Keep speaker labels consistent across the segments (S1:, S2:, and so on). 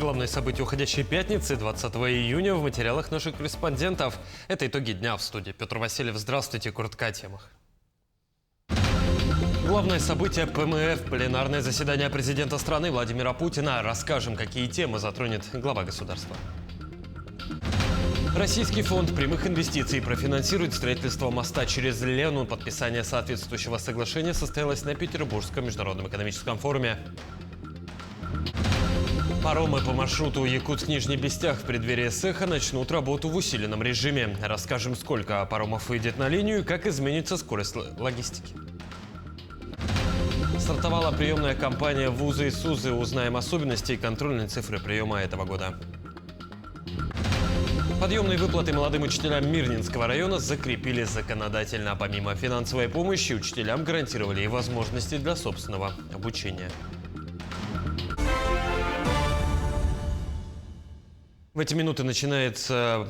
S1: Главные события уходящей пятницы, 20 июня, в материалах наших корреспондентов. Это итоги дня в студии. Петр Васильев, здравствуйте. Коротко о темах. Главное событие ПМФ – пленарное заседание президента страны Владимира Путина. Расскажем, какие темы затронет глава государства. Российский фонд прямых инвестиций профинансирует строительство моста через Лену. Подписание соответствующего соглашения состоялось на Петербургском международном экономическом форуме. Паромы по маршруту Якутск-Нижний Бестях в преддверии Сэха начнут работу в усиленном режиме. Расскажем, сколько паромов выйдет на линию и как изменится скорость логистики. Стартовала приемная кампания «Вузы и СУЗы». Узнаем особенности и контрольные цифры приема этого года. Подъемные выплаты молодым учителям Мирнинского района закрепили законодательно. Помимо финансовой помощи, учителям гарантировали и возможности для собственного обучения. В эти минуты начинается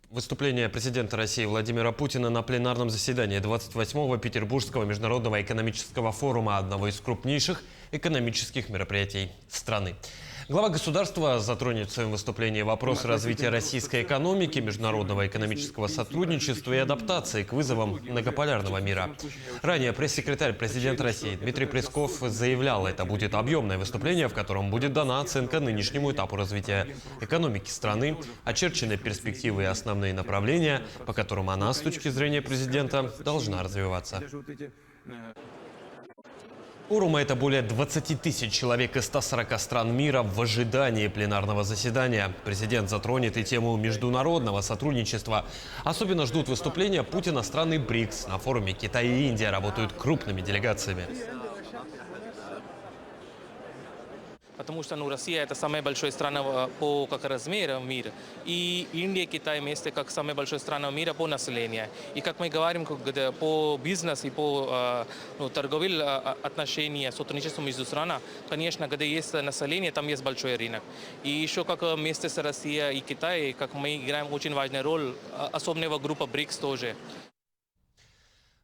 S1: выступление президента России Владимира Путина на пленарном заседании 28-го Петербургского международного экономического форума, одного из крупнейших экономических мероприятий страны. Глава государства затронет в своем выступлении вопросы развития российской экономики, международного экономического сотрудничества и адаптации к вызовам многополярного мира. Ранее пресс-секретарь президента России Дмитрий Песков заявлял, это будет объемное выступление, в котором будет дана оценка нынешнему этапу развития экономики страны, очерчены перспективы и основные направления, по которым она, с точки зрения президента, должна развиваться. Форум – это более 20 тысяч человек из 140 стран мира в ожидании пленарного заседания. Президент затронет и тему международного сотрудничества. Особенно ждут выступления Путина страны БРИКС. На форуме Китай и Индия работают крупными делегациями.
S2: Потому что Россия – это самая большая страна по размеру мира, и Индия, Китай вместе как самая большая страна мира по населению. И как мы говорим, по бизнесу и по торговым отношениям, сотрудничеству между странами, конечно, где есть население, там есть большой рынок. И еще как вместе с Россией и Китаем, как мы играем очень важную роль, особенно группа БРИКС тоже.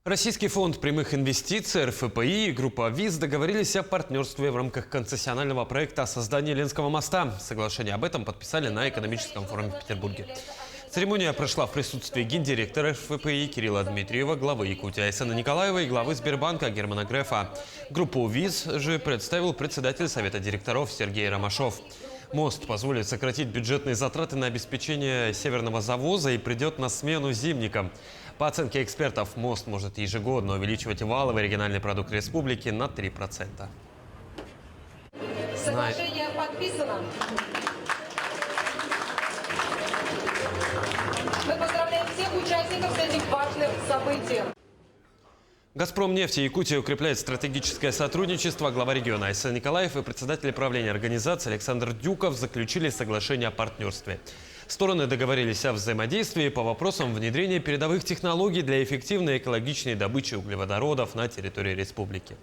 S1: Российский фонд прямых инвестиций, РФПИ и группа ВИЗ договорились о партнерстве в рамках концессионального проекта о создании Ленского моста. Соглашение об этом подписали на экономическом форуме в Петербурге. Церемония прошла в присутствии гендиректора РФПИ Кирилла Дмитриева, главы Якутии Айсена Николаева и главы Сбербанка Германа Грефа. Группу ВИЗ же представил председатель Совета директоров Сергей Ромашов. Мост позволит сократить бюджетные затраты на обеспечение северного завоза и придет на смену зимникам. По оценке экспертов, мост может ежегодно увеличивать валовый региональный продукт республики на 3%.
S3: Соглашение подписано. Мы поздравляем всех участников с этим важным событием.
S1: «Газпромнефть» и Якутия укрепляет стратегическое сотрудничество. Глава региона Айсен Николаев и председатель правления организации Александр Дюков заключили соглашение о партнерстве. Стороны договорились о взаимодействии по вопросам внедрения передовых технологий для эффективной экологичной добычи углеводородов на территории республики.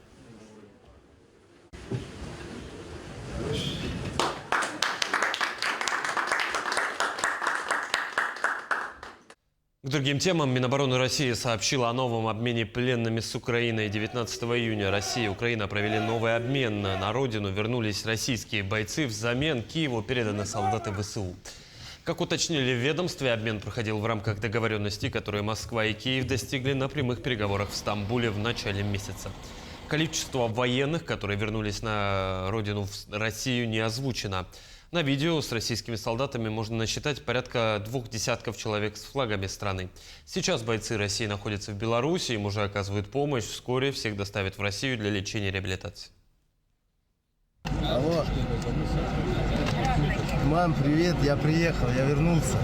S1: К другим темам. Минобороны России сообщила о новом обмене пленными с Украиной. 19 июня Россия и Украина провели новый обмен. На родину вернулись российские бойцы. Взамен Киеву переданы солдаты ВСУ. Как уточнили в ведомстве, обмен проходил в рамках договоренностей, которые Москва и Киев достигли на прямых переговорах в Стамбуле в начале месяца. Количество военных, которые вернулись на родину в Россию, не озвучено. На видео с российскими солдатами можно насчитать порядка 2 десятков человек с флагами страны. Сейчас бойцы России находятся в Беларуси, им уже оказывают помощь. Вскоре всех доставят в Россию для лечения и реабилитации.
S4: Алло. Мам, привет, я приехал, я вернулся.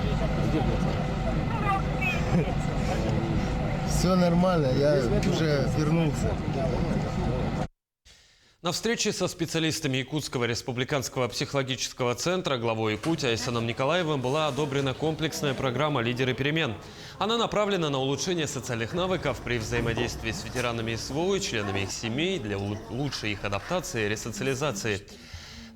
S4: Все нормально, я уже вернулся.
S1: На встрече со специалистами Якутского республиканского психологического центра главой Якутии Айсеном Николаевым была одобрена комплексная программа «Лидеры перемен». Она направлена на улучшение социальных навыков при взаимодействии с ветеранами СВО и членами их семей для лучшей их адаптации и ресоциализации.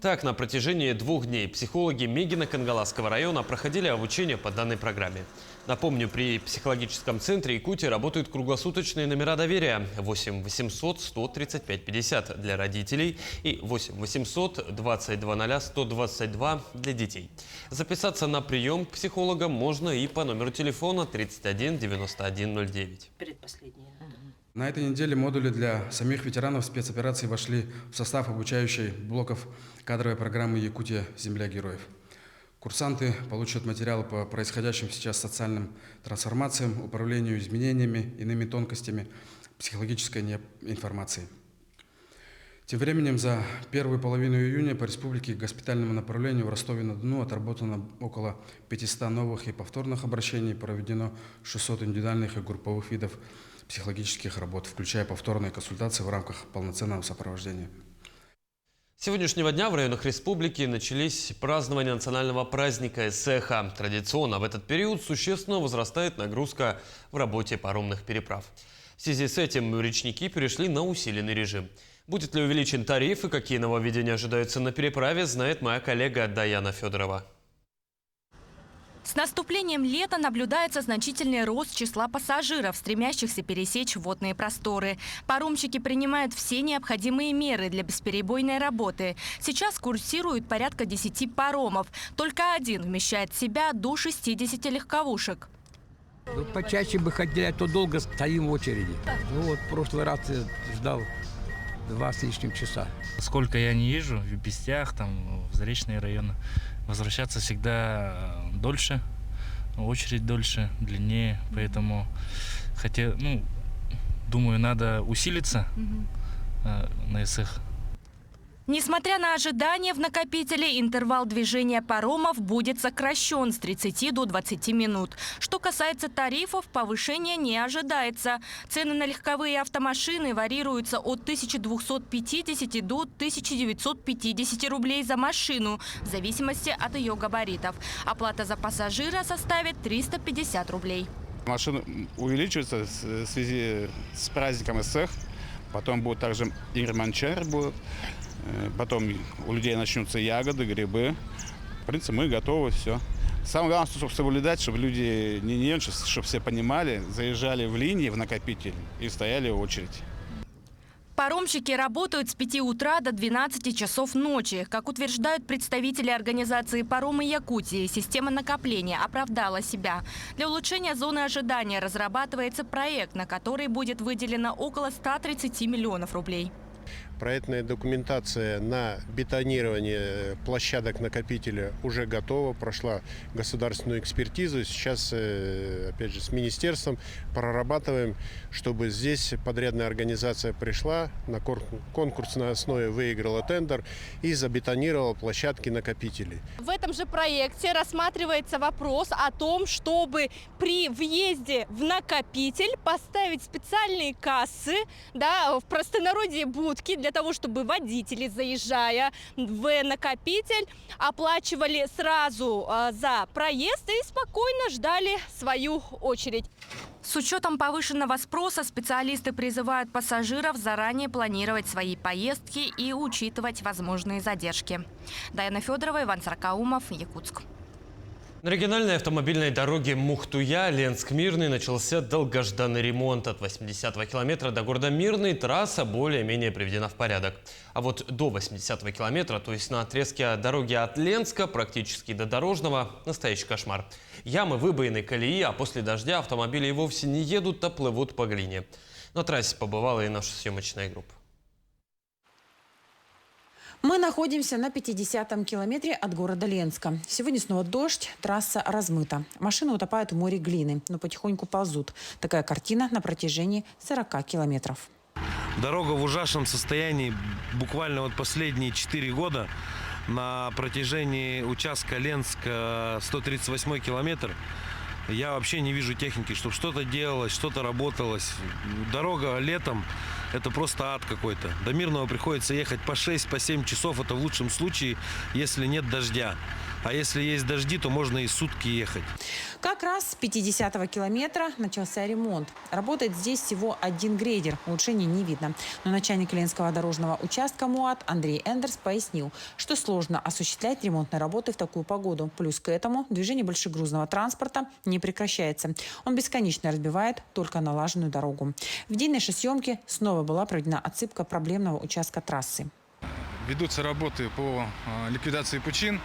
S1: Так, на протяжении 2 дней психологи Мегино-Кангаласского района проходили обучение по данной программе. Напомню, при психологическом центре Якутии работают круглосуточные номера доверия 8 800 135 50 для родителей и 8 800 22 00 122 для детей. Записаться на прием к психологам можно и по номеру телефона 31 91 09.
S5: Предпоследнее.
S6: На этой неделе модули для самих ветеранов спецопераций вошли в состав обучающей блоков кадровой программы «Якутия. Земля героев». Курсанты получат материалы по происходящим сейчас социальным трансформациям, управлению изменениями, иными тонкостями психологической информации. Тем временем за первую половину июня по республике к госпитальному направлению в Ростове-на-Дону отработано около 500 новых и повторных обращений, проведено 600 индивидуальных и групповых видов психологических работ, включая повторные консультации в рамках полноценного сопровождения.
S1: С сегодняшнего дня в районах республики начались празднования национального праздника Эсэха. Традиционно в этот период существенно возрастает нагрузка в работе паромных переправ. В связи с этим речники перешли на усиленный режим. Будет ли увеличен тариф и какие нововведения ожидаются на переправе, знает моя коллега Даяна Федорова.
S7: С наступлением лета наблюдается значительный рост числа пассажиров, стремящихся пересечь водные просторы. Паромщики принимают все необходимые меры для бесперебойной работы. Сейчас курсируют порядка 10 паромов. Только один вмещает в себя до 60 легковушек.
S8: Ну, почаще бы ходили, а то долго стоим в очереди. Ну вот, в прошлый раз я ждал 2 с лишним часа.
S9: Сколько я не езжу, в Бестях, там, в Заречные районы, возвращаться всегда дольше, очередь дольше, длиннее, поэтому думаю, надо усилиться на Эсэх.
S7: Несмотря на ожидания в накопителе, интервал движения паромов будет сокращен с 30 до 20 минут. Что касается тарифов, повышения не ожидается. Цены на легковые автомашины варьируются от 1250 до 1950 рублей за машину, в зависимости от ее габаритов. Оплата за пассажира составит 350 рублей.
S10: Машины увеличиваются в связи с праздником Эсэх. Потом будет также Ирманчар будет. Потом у людей начнутся ягоды, грибы. В принципе, мы готовы, все. Самое главное, чтобы соблюдать, чтобы люди не нервничали, чтобы все понимали, заезжали в линии, в накопитель и стояли в очередь.
S7: Паромщики работают с 5 утра до 12 часов ночи. Как утверждают представители организации «Паромы Якутии», система накопления оправдала себя. Для улучшения зоны ожидания разрабатывается проект, на который будет выделено около 130 миллионов рублей.
S11: Проектная документация на бетонирование площадок накопителя уже готова, прошла государственную экспертизу. Сейчас, опять же, с министерством прорабатываем, чтобы здесь подрядная организация пришла, на конкурсной основе выиграла тендер и забетонировала площадки накопителей.
S12: В этом же проекте рассматривается вопрос о том, чтобы при въезде в накопитель поставить специальные кассы, в простонародье будки, для того, чтобы водители, заезжая в накопитель, оплачивали сразу за проезд и спокойно ждали свою очередь.
S7: С учетом повышенного спроса специалисты призывают пассажиров заранее планировать свои поездки и учитывать возможные задержки. Даяна Федорова, Иван Саркаумов, Якутск.
S1: На региональной автомобильной дороге Мухтуя-Ленск-Мирный начался долгожданный ремонт. От 80-го километра до города Мирный трасса более-менее приведена в порядок. А вот до 80-го километра, то есть на отрезке дороги от Ленска практически до Дорожного, настоящий кошмар. Ямы, выбоины, колеи, а после дождя автомобили и вовсе не едут, а плывут по глине. На трассе побывала и наша съемочная группа.
S5: Мы находимся на 50-м километре от города Ленска. Сегодня снова дождь, трасса размыта. Машины утопают в море глины, но потихоньку ползут. Такая картина на протяжении 40 километров.
S13: Дорога в ужасном состоянии буквально последние 4 года. На протяжении участка Ленска 138 километр я вообще не вижу техники, чтобы что-то делалось, что-то работалось. Дорога летом – это просто ад какой-то. До Мирного приходится ехать по 6-7 часов, это в лучшем случае, если нет дождя. А если есть дожди, то можно и сутки ехать.
S5: Как раз с 50-го километра начался ремонт. Работает здесь всего один грейдер. Улучшений не видно. Но начальник Ленинского дорожного участка МУАТ Андрей Эндерс пояснил, что сложно осуществлять ремонтные работы в такую погоду. Плюс к этому движение большегрузного транспорта не прекращается. Он бесконечно разбивает только налаженную дорогу. В день нашей съемки снова была проведена отсыпка проблемного участка трассы.
S14: Ведутся работы по ликвидации пучин,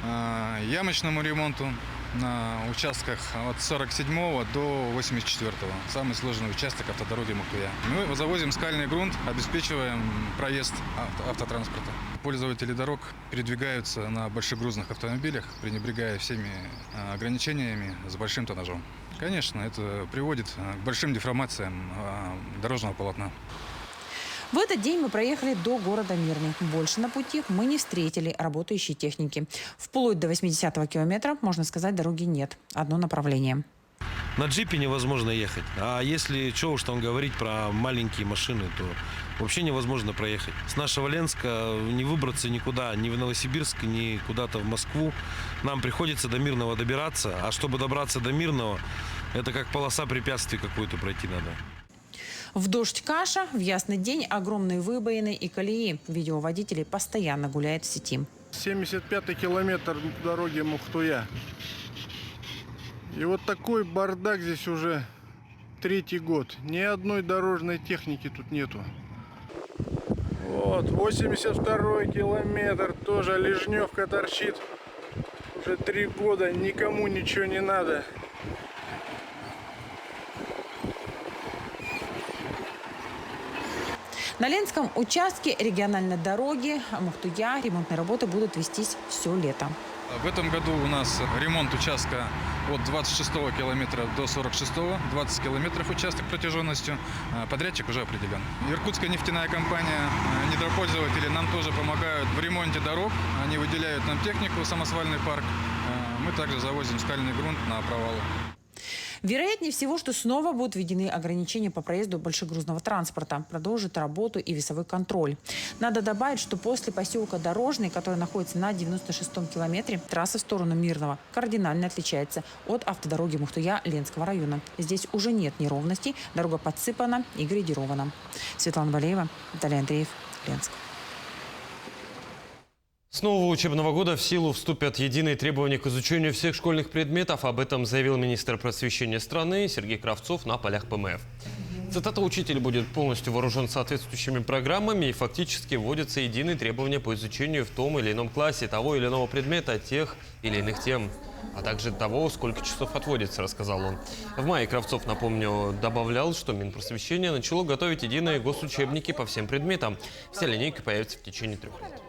S14: ямочному ремонту на участках от 47 до 84. Самый сложный участок автодороги Мухтуя. Мы завозим скальный грунт, обеспечиваем проезд автотранспорта. Пользователи дорог передвигаются на большегрузных автомобилях, пренебрегая всеми ограничениями с большим тоннажом. Конечно, это приводит к большим деформациям дорожного полотна.
S5: В этот день мы проехали до города Мирный. Больше на пути мы не встретили работающей техники. Вплоть до 80-го километра, можно сказать, дороги нет. Одно направление.
S13: На джипе невозможно ехать. А если что уж там говорить про маленькие машины, то вообще невозможно проехать. С нашего Ленска не выбраться никуда, ни в Новосибирск, ни куда-то в Москву. Нам приходится до Мирного добираться. А чтобы добраться до Мирного, это как полоса препятствий какую-то пройти надо.
S5: В дождь каша, в ясный день огромные выбоины и колеи. Видео водителей постоянно гуляет в сети.
S4: 75-й километр дороги Мухтуя. И вот такой бардак здесь уже 3-й год. Ни одной дорожной техники тут нету. Вот, 82-й километр. Тоже Лежневка торчит. Уже 3 года. Никому ничего не надо.
S5: На Ленинском участке региональной дороги Мухтуя ремонтные работы будут вестись все лето.
S14: В этом году у нас ремонт участка от 26 километра до 46, 20 километров участок протяженностью. Подрядчик уже определен. Иркутская нефтяная компания, недропользователи нам тоже помогают в ремонте дорог. Они выделяют нам технику, самосвальный парк. Мы также завозим скальный грунт на провалы.
S5: Вероятнее всего, что снова будут введены ограничения по проезду большегрузного транспорта. Продолжит работу и весовой контроль. Надо добавить, что после поселка Дорожный, который находится на 96-м километре, трасса в сторону Мирного кардинально отличается от автодороги Мухтуя Ленского района. Здесь уже нет неровностей, дорога подсыпана и грейдирована. Светлана Валеева, Виталий Андреев, Ленск.
S1: С нового учебного года в силу вступят единые требования к изучению всех школьных предметов. Об этом заявил министр просвещения страны Сергей Кравцов на полях ПМФ. Цитата: «Учитель будет полностью вооружен соответствующими программами и фактически вводятся единые требования по изучению в том или ином классе того или иного предмета, тех или иных тем, а также того, сколько часов отводится», — рассказал он. В мае Кравцов, напомню, добавлял, что Минпросвещение начало готовить единые госучебники по всем предметам. Вся линейка появится в течение 3 лет.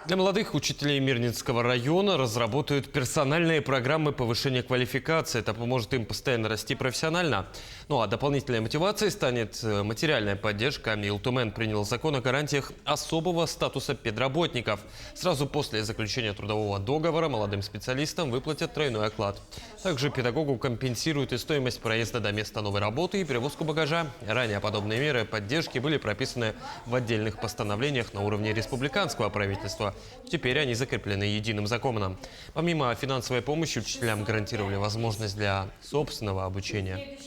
S1: Для молодых учителей Мирнинского района разработают персональные программы повышения квалификации. Это поможет им постоянно расти профессионально. Ну а дополнительной мотивацией станет материальная поддержка. Илтумен принял закон о гарантиях особого статуса педработников. Сразу после заключения трудового договора молодым специалистам выплатят тройной оклад. Также педагогу компенсируют и стоимость проезда до места новой работы и перевозку багажа. Ранее подобные меры поддержки были прописаны в отдельных постановлениях на уровне республиканского правительства. Теперь они закреплены единым законом. Помимо финансовой помощи, учителям гарантировали возможность для собственного обучения.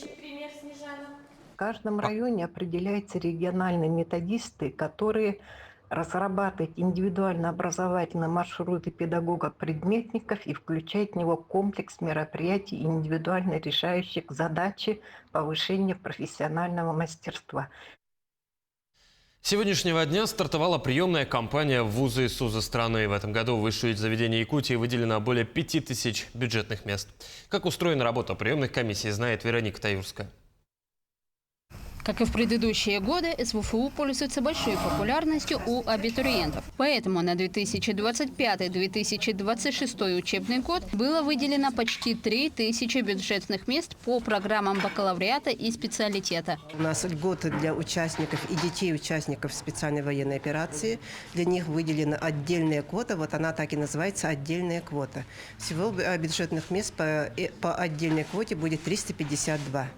S15: В каждом районе определяются региональные методисты, которые разрабатывают индивидуально-образовательные маршруты педагогов-предметников и включают в него комплекс мероприятий, индивидуально решающих задачи повышения профессионального мастерства.
S1: С сегодняшнего дня стартовала приемная кампания в вузы и СУЗы страны. В этом году в высшие заведения Якутии выделено более 5000 бюджетных мест. Как устроена работа приемных комиссий, знает Вероника Таюрская.
S16: Как и в предыдущие годы, СВФУ пользуется большой популярностью у абитуриентов. Поэтому на 2025-2026 учебный год было выделено почти 3000 бюджетных мест по программам бакалавриата и специалитета.
S17: У нас льготы для участников и детей участников специальной военной операции. Для них выделена отдельная квота, вот она так и называется, отдельная квота. Всего бюджетных мест по отдельной квоте будет 352.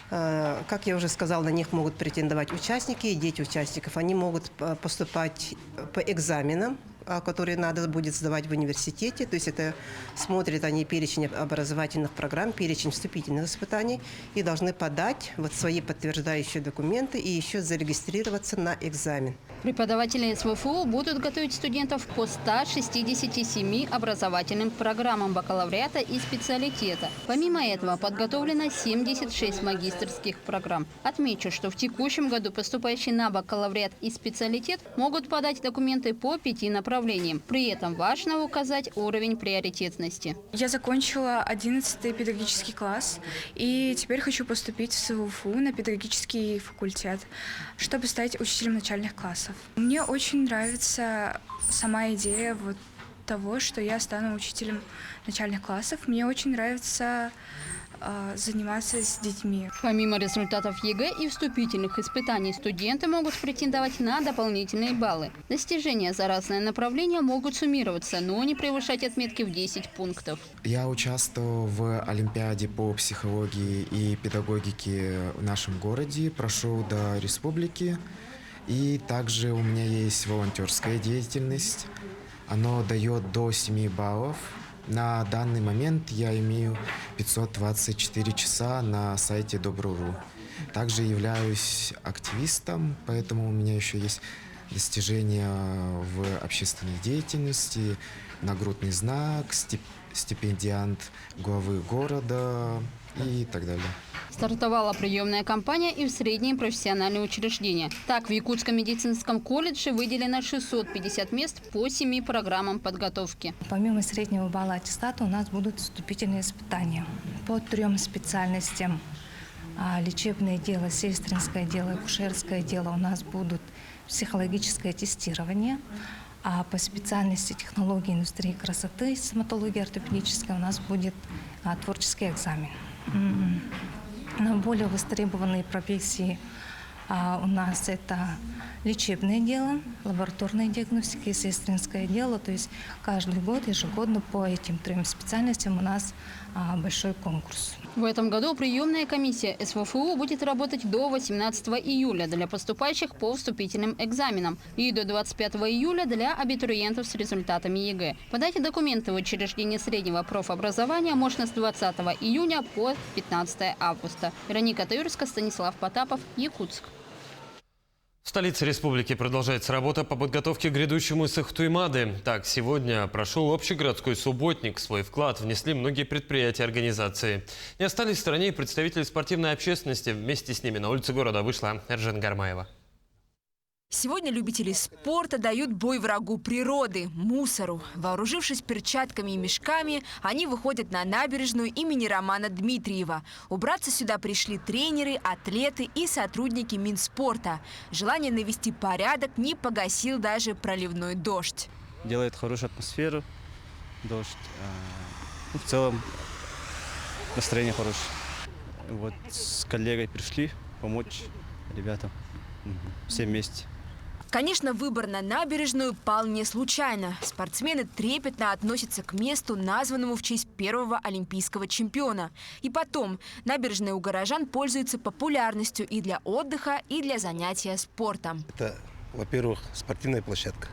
S17: Как я уже сказала, на них могут претендовать участники и дети участников. Они могут поступать по экзаменам которые надо будет сдавать в университете. То есть это смотрят они перечень образовательных программ, перечень вступительных испытаний и должны подать вот свои подтверждающие документы и еще зарегистрироваться на экзамен.
S16: Преподаватели СВФУ будут готовить студентов по 167 образовательным программам бакалавриата и специалитета. Помимо этого подготовлено 76 магистерских программ. Отмечу, что в текущем году поступающие на бакалавриат и специалитет могут подать документы по 5 направлениям. При этом важно указать уровень приоритетности.
S18: Я закончила 11-й педагогический класс и теперь хочу поступить в СВФУ на педагогический факультет, чтобы стать учителем начальных классов. Мне очень нравится сама идея того, что я стану учителем начальных классов. Мне очень нравится заниматься с детьми.
S16: Помимо результатов ЕГЭ и вступительных испытаний, студенты могут претендовать на дополнительные баллы. Достижения за разные направления могут суммироваться, но не превышать отметки в 10 пунктов.
S19: Я участвовал в Олимпиаде по психологии и педагогике в нашем городе, прошел до республики. И также у меня есть волонтерская деятельность. Оно дает до 7 баллов. На данный момент я имею 524 часа на сайте Добру.ру. Также являюсь активистом, поэтому у меня еще есть достижения в общественной деятельности, нагрудный знак, стипендиант главы города и так далее.
S16: Стартовала приемная кампания и в средние профессиональные учреждения. Так, в Якутском медицинском колледже выделено 650 мест по 7 программам подготовки.
S20: Помимо среднего балла аттестата у нас будут вступительные испытания по 3 специальностям. Лечебное дело, сестринское дело, акушерское дело. У нас будут психологическое тестирование. А по специальности технологии индустрии красоты, стоматология ортопедическая у нас будет творческий экзамен. Более востребованные профессии у нас это лечебное дело, лабораторная диагностика и сестринское дело. То есть каждый год, ежегодно по этим 3 специальностям у нас большой конкурс.
S16: В этом году приемная комиссия СВФУ будет работать до 18 июля для поступающих по вступительным экзаменам и до 25 июля для абитуриентов с результатами ЕГЭ. Подать документы в учреждение среднего профобразования можно с 20 июня по 15 августа. Вероника Таюрска, Станислав Потапов, Якутск.
S1: В столице республики продолжается работа по подготовке к грядущему Сыхтуймады. Так, сегодня прошел общегородской субботник. Свой вклад внесли многие предприятия и организации. Не остались в стороне и представители спортивной общественности. Вместе с ними на улице города вышла Эржен Гармаева.
S21: Сегодня любители спорта дают бой врагу природы – мусору. Вооружившись перчатками и мешками, они выходят на набережную имени Романа Дмитриева. Убраться сюда пришли тренеры, атлеты и сотрудники Минспорта. Желание навести порядок не погасил даже проливной дождь.
S22: Делает хорошую атмосферу, дождь. В целом настроение хорошее. Вот с коллегой пришли помочь ребятам все вместе.
S21: Конечно, выбор на набережную пал не случайно. Спортсмены трепетно относятся к месту, названному в честь первого олимпийского чемпиона. И потом, набережная у горожан пользуется популярностью и для отдыха, и для занятия спортом.
S23: Это, во-первых, спортивная площадка.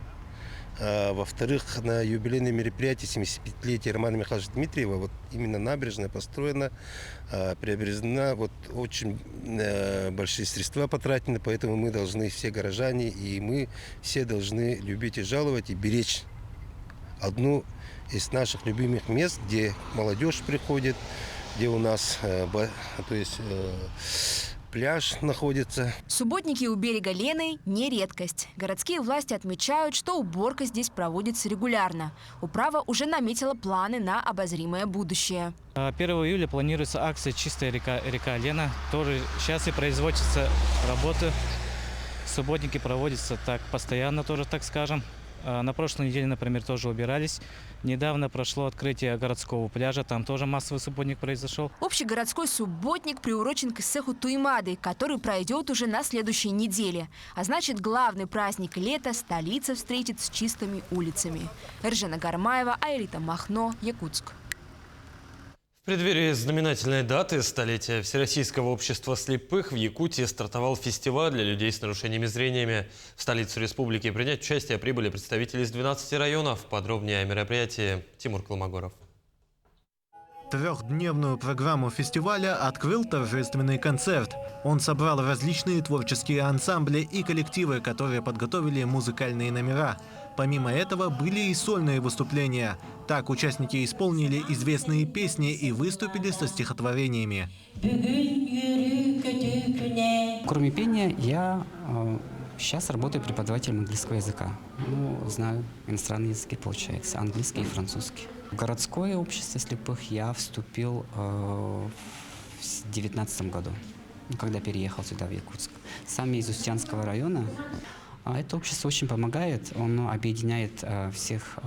S23: Во-вторых, на юбилейное мероприятие 75-летия Романа Михайловича Дмитриева вот именно набережная построена, приобретена, вот очень большие средства потрачены, поэтому мы должны, все горожане, и мы все должны любить и жаловать, и беречь одну из наших любимых мест, где молодежь приходит, где у нас пляж находится.
S21: Субботники у берега Лены – не редкость. Городские власти отмечают, что уборка здесь проводится регулярно. Управа уже наметила планы на обозримое будущее.
S9: 1 июля планируется акция «Чистая река Лена». Тоже сейчас и производятся работы. Субботники проводятся так постоянно, тоже так скажем. На прошлой неделе, например, тоже убирались. Недавно прошло открытие городского пляжа, там тоже массовый субботник произошел.
S21: Общегородской субботник приурочен к Сыхтуймады, который пройдет уже на следующей неделе. А значит, главный праздник лета столица встретит с чистыми улицами. Эржена Гармаева, Аэлита Махно, Якутск.
S1: В преддверии знаменательной даты столетия Всероссийского общества слепых в Якутии стартовал фестиваль для людей с нарушениями зрения. В столицу республики принять участие прибыли представители из 12 районов. Подробнее о мероприятии Тимур Колмогоров.
S2: Трехдневную программу фестиваля открыл торжественный концерт. Он собрал различные творческие ансамбли и коллективы, которые подготовили музыкальные номера. Помимо этого были и сольные выступления. Так участники исполнили известные песни и выступили со стихотворениями.
S3: Кроме пения, я сейчас работаю преподавателем английского языка. Знаю иностранные языки, получается, английский и французский. В городское общество слепых я вступил в 2019 году, когда переехал сюда, в Якутск. Сам я из Устьянского района. Это общество очень помогает, оно объединяет всех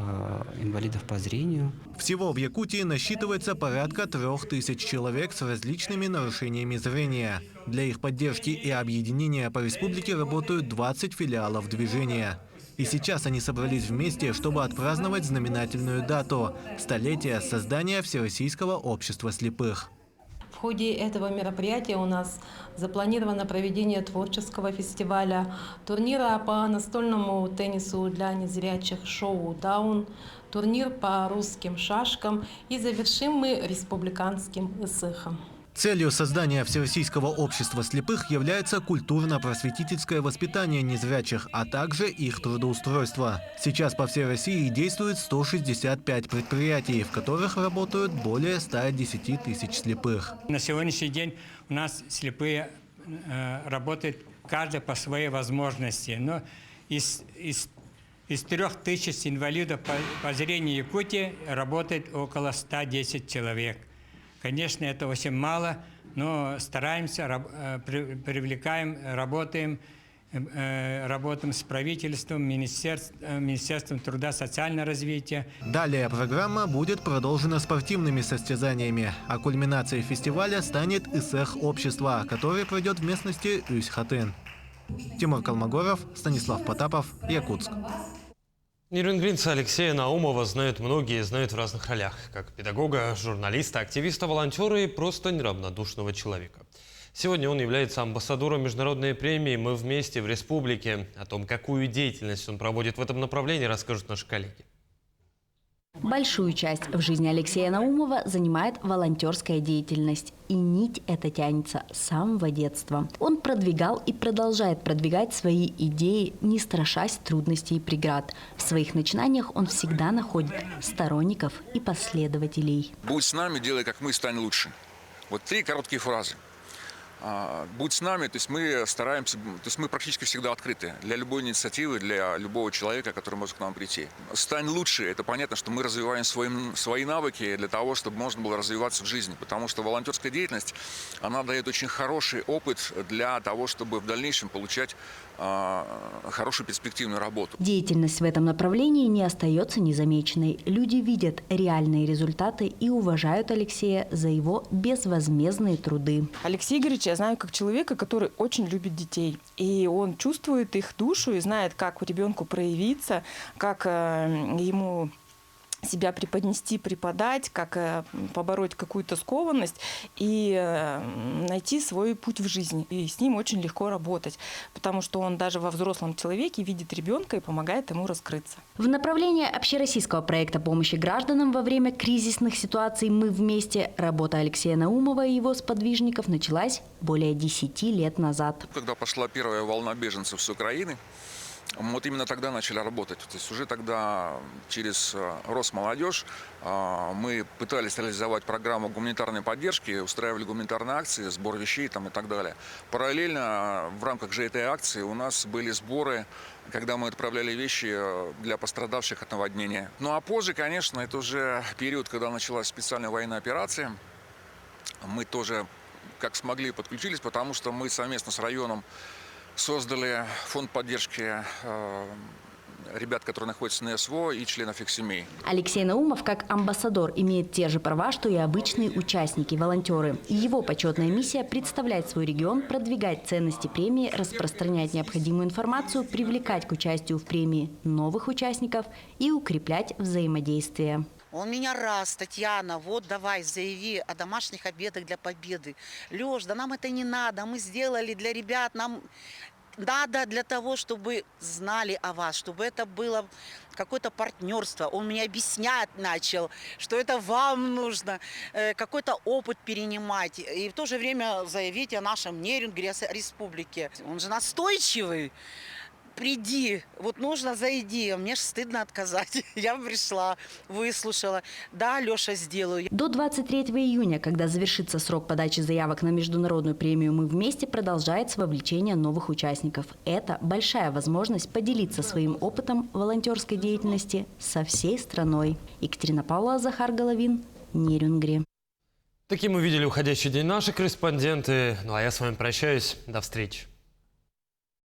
S3: инвалидов по зрению.
S2: Всего в Якутии насчитывается порядка 3000 человек с различными нарушениями зрения. Для их поддержки и объединения по республике работают 20 филиалов движения. И сейчас они собрались вместе, чтобы отпраздновать знаменательную дату – столетие создания Всероссийского общества слепых.
S6: В ходе этого мероприятия у нас запланировано проведение творческого фестиваля, турнира по настольному теннису для незрячих, шоу «Даун», турнир по русским шашкам и завершим мы республиканским эсэхом.
S2: Целью создания Всероссийского общества слепых является культурно-просветительское воспитание незрячих, а также их трудоустройство. Сейчас по всей России действует 165 предприятий, в которых работают более 110 тысяч слепых.
S24: На сегодняшний день у нас слепые работают каждый по своей возможности. Но из 3000 инвалидов по зрению Якутии работает около 110 человек. Конечно, это очень мало, но стараемся, привлекаем, работаем с правительством, Министерством труда и социального развития.
S2: Далее программа будет продолжена спортивными состязаниями, а кульминацией фестиваля станет эсэх общества, который пройдет в местности Усть-Хатын. Тимур Колмогоров, Станислав Потапов, Якутск.
S1: Нейроингвинца Алексея Наумова знают многие, знают в разных ролях. Как педагога, журналиста, активиста, волонтера и просто неравнодушного человека. Сегодня он является амбассадором международной премии «Мы вместе в республике». О том, какую деятельность он проводит в этом направлении, расскажут наши коллеги.
S25: Большую часть в жизни Алексея Наумова занимает волонтерская деятельность. И нить эта тянется с самого детства. Он продвигал и продолжает продвигать свои идеи, не страшась трудностей и преград. В своих начинаниях он всегда находит сторонников и последователей.
S26: «Будь с нами, делай как мы, стань лучше». Вот 3 короткие фразы. «Будь с нами», то есть мы стараемся, то есть мы практически всегда открыты для любой инициативы, для любого человека, который может к нам прийти. «Стань лучше» – это понятно, что мы развиваем свои навыки для того, чтобы можно было развиваться в жизни, потому что волонтерская деятельность, она дает очень хороший опыт для того, чтобы в дальнейшем получать хорошую перспективную работу.
S25: Деятельность в этом направлении не остается незамеченной. Люди видят реальные результаты и уважают Алексея за его безвозмездные труды.
S27: Алексей Игоревич я знаю как человека, который очень любит детей. И он чувствует их душу и знает, как ребенку проявиться, как ему себя преподнести, преподать, как побороть какую-то скованность и найти свой путь в жизни. И с ним очень легко работать, потому что он даже во взрослом человеке видит ребенка и помогает ему раскрыться.
S25: В направлении общероссийского проекта помощи гражданам во время кризисных ситуаций «Мы вместе» работа Алексея Наумова и его сподвижников началась более 10 лет назад.
S26: Когда пошла первая волна беженцев с Украины, вот именно тогда начали работать. То есть уже тогда через Росмолодежь мы пытались реализовать программу гуманитарной поддержки, устраивали гуманитарные акции, сбор вещей там и так далее. Параллельно в рамках же этой акции у нас были сборы, когда мы отправляли вещи для пострадавших от наводнения. Ну а позже, конечно, это уже период, когда началась специальная военная операция. Мы тоже, как смогли, подключились, потому что мы совместно с районом создали фонд поддержки ребят, которые находятся на СВО, и членов их семей.
S25: Алексей Наумов как амбассадор имеет те же права, что и обычные участники, волонтеры. Его почетная миссия – представлять свой регион, продвигать ценности премии, распространять необходимую информацию, привлекать к участию в премии новых участников и укреплять взаимодействие.
S4: Он меня раз, Татьяна, вот давай, заяви о домашних обедах для победы. Лёш, да нам это не надо, мы сделали для ребят, нам надо для того, чтобы знали о вас, чтобы это было какое-то партнерство. Он мне объяснять начал, что это вам нужно, какой-то опыт перенимать. И в то же время заявить о нашем Нерюнгре, о республике. Он же настойчивый. Приди, вот нужно, зайди. Мне ж стыдно отказать. Я пришла, выслушала. Да, Леша, сделаю.
S25: До 23 июня, когда завершится срок подачи заявок на международную премию «Мы вместе», продолжается вовлечение новых участников. Это большая возможность поделиться своим опытом волонтерской деятельности со всей страной. Екатерина Павлова, Захар Головин, Нерюнгри.
S1: Таким мы видели уходящий день наши корреспонденты. Ну а я с вами прощаюсь. До встречи.